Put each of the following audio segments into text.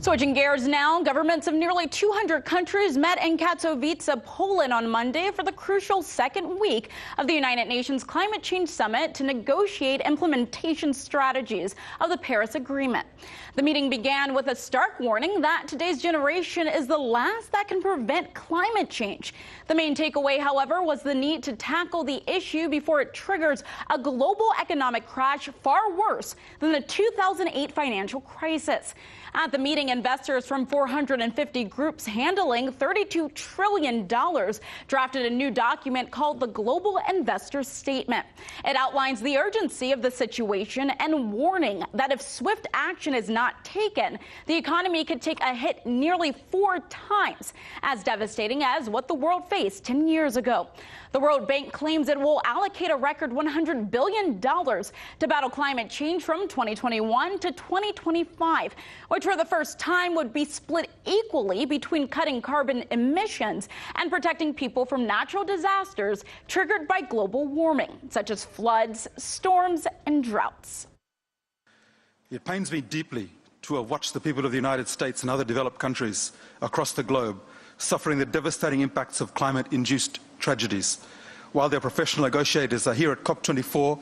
Switching gears now, governments of nearly 200 countries met in Katowice, Poland on Monday for the crucial second week of the United Nations Climate Change Summit to negotiate implementation strategies of the Paris Agreement. The meeting began with a stark warning that today's generation is the last that can prevent climate change. The main takeaway, however, was the need to tackle the issue before it triggers a global economic crash far worse than the 2008 financial crisis. At the meeting, investors from 450 groups handling $32 trillion drafted a new document called the Global Investor Statement. It outlines the urgency of the situation and warning that if swift action is not taken, the economy could take a hit nearly 4 times as devastating as what the world faced 10 years ago. The World Bank claims it will allocate a record $100 billion to battle climate change from 2021 to 2025, which for the first time would be split equally between cutting carbon emissions and protecting people from natural disasters triggered by global warming, such as floods, storms, and droughts. It pains me deeply to have watched the people of the United States and other developed countries across the globe suffering the devastating impacts of climate-induced tragedies, while their professional negotiators are here at COP24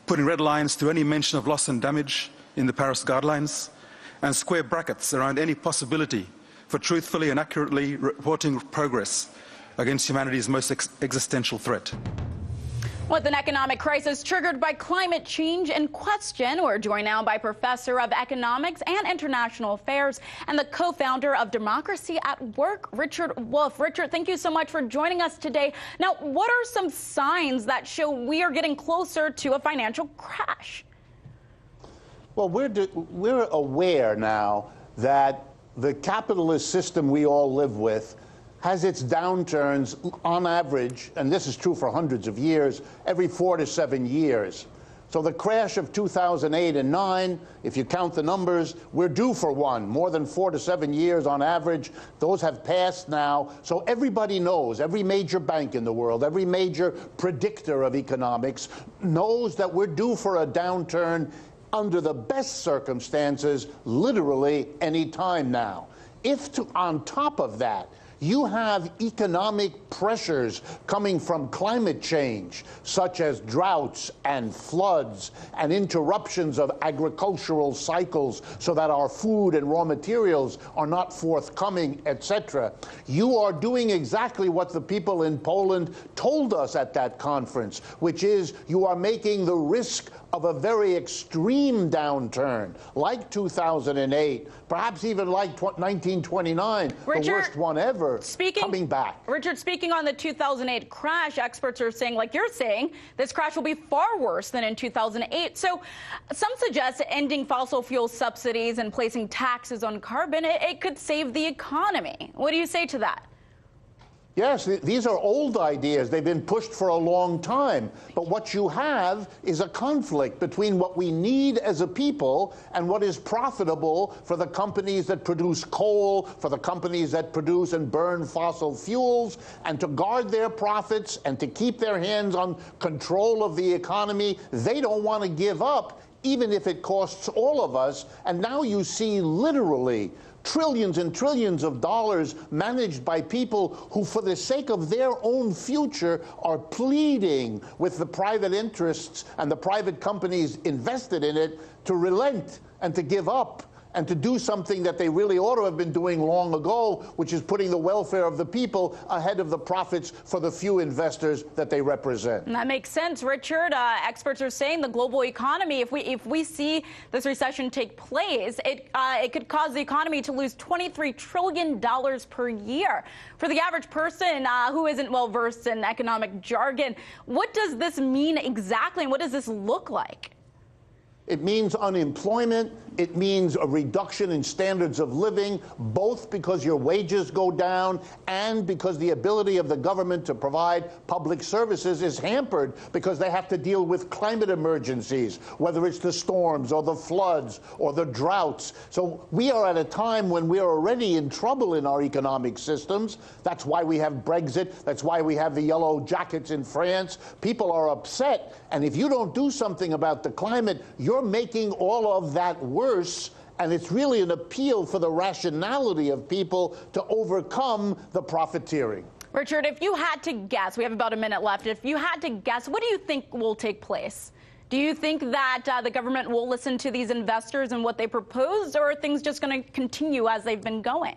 putting red lines through any mention of loss and damage in the Paris guidelines and square brackets around any possibility for truthfully and accurately reporting progress against humanity's most existential threat. With an economic crisis triggered by climate change in question, we're joined now by Professor of Economics and International Affairs and the co-founder of Democracy at Work, Richard Wolff. Richard, thank you so much for joining us today. Now, what are some signs that show we are getting closer to a financial crash? Well, we're aware now that the capitalist system we all live with has its downturns on average, and this is true for hundreds of years, every 4 to 7 years. So the crash of 2008 and 9, if you count the numbers, we're due for one, more than 4 to 7 years on average. Those have passed now. So everybody knows, every major bank in the world, every major predictor of economics knows that we're due for a downturn under the best circumstances, literally any time now. On top of that, you have economic pressures coming from climate change, such as droughts and floods and interruptions of agricultural cycles so that our food and raw materials are not forthcoming, etc. You are doing exactly what the people in Poland told us at that conference, which is you are making the risk of a very extreme downturn, like 2008, perhaps even like 1929, Richard, the worst one ever, coming back. Richard, speaking on the 2008 crash, experts are saying, like you're saying, this crash will be far worse than in 2008. So some suggest ending fossil fuel subsidies and placing taxes on carbon, it could save the economy. What do you say to that? Yes, these are old ideas. They've been pushed for a long time. But what you have is a conflict between what we need as a people and what is profitable for the companies that produce coal, for the companies that produce and burn fossil fuels, and to guard their profits and to keep their hands on control of the economy. They don't want to give up, even if it costs all of us. And now you see literally trillions and trillions of dollars managed by people who, for the sake of their own future, are pleading with the private interests and the private companies invested in it to relent and to give up and to do something that they really ought to have been doing long ago, which is putting the welfare of the people ahead of the profits for the few investors that they represent. And that makes sense, Richard. Experts are saying the global economy, if we see this recession take place, it could cause the economy to lose $23 trillion per year. For the average person who isn't well versed in economic jargon, what does this mean exactly, and what does this look like? It means unemployment. It means a reduction in standards of living, both because your wages go down and because the ability of the government to provide public services is hampered because they have to deal with climate emergencies, whether it's the storms or the floods or the droughts. So we are at a time when we are already in trouble in our economic systems. That's why we have Brexit. That's why we have the yellow jackets in France. People are upset. And if you don't do something about the climate, you're making all of that worse And it's really an appeal for the rationality of people to overcome the profiteering. Richard, if you had to guess, we have about a minute left. If you had to guess, what do you think will take place? Do you think that the government will listen to these investors and what they propose, or are things just going to continue as they've been going?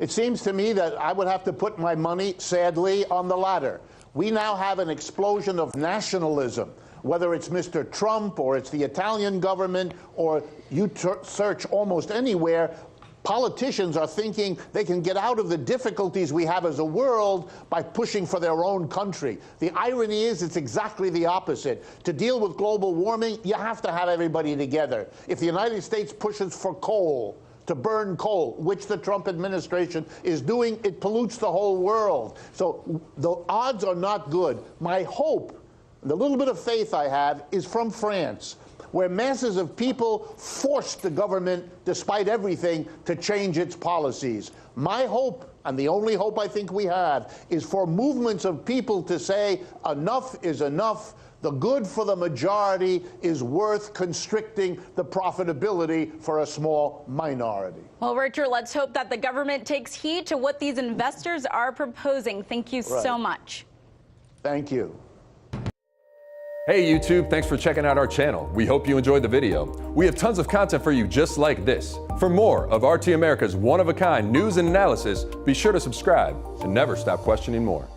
It seems to me that I would have to put my money, sadly, on the latter. We now have an explosion of nationalism, whether it's Mr. Trump or it's the Italian government, or you search almost anywhere. Politicians are thinking they can get out of the difficulties we have as a world by pushing for their own country. The irony is it's exactly the opposite. To deal with global warming, you have to have everybody together. If the United States pushes for coal, to burn coal, which the Trump administration is doing, it pollutes the whole world. So the odds are not good. My hope, the little bit of faith I have, is from France, where masses of people forced the government, despite everything, to change its policies. My hope, and the only hope I think we have, is for movements of people to say, enough is enough. The good for the majority is worth constricting the profitability for a small minority. Well, Richard, let's hope that the government takes heed to what these investors are proposing. Thank you so much. Thank you. Hey YouTube, thanks for checking out our channel. We hope you enjoyed the video. We have tons of content for you just like this. For more of RT America's one-of-a-kind news and analysis, be sure to subscribe and never stop questioning more.